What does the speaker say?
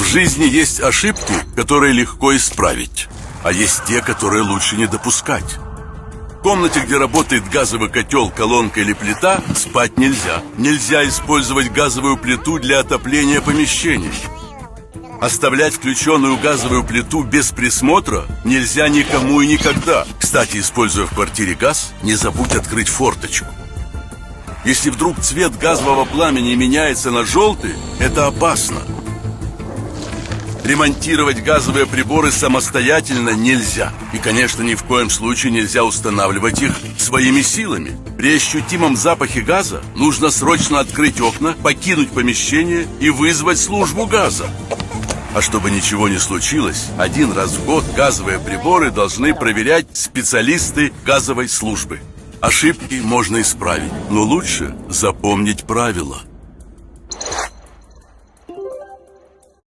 жизни есть ошибки, которые легко исправить, а есть те, которые лучше не допускать. В комнате, где работает газовый котел, колонка или плита, спать нельзя. Нельзя использовать газовую плиту для отопления помещений. Оставлять включенную газовую плиту без присмотра нельзя никому и никогда. Кстати, используя в квартире газ, не забудь открыть форточку. Если вдруг цвет газового пламени меняется на желтый, это опасно. Ремонтировать газовые приборы самостоятельно нельзя. И, конечно, ни в коем случае нельзя устанавливать их своими силами. При ощутимом запахе газа нужно срочно открыть окна, покинуть помещение и вызвать службу газа. А чтобы ничего не случилось, 1 раз в год газовые приборы должны проверять специалисты газовой службы. Ошибки можно исправить, но лучше запомнить правила.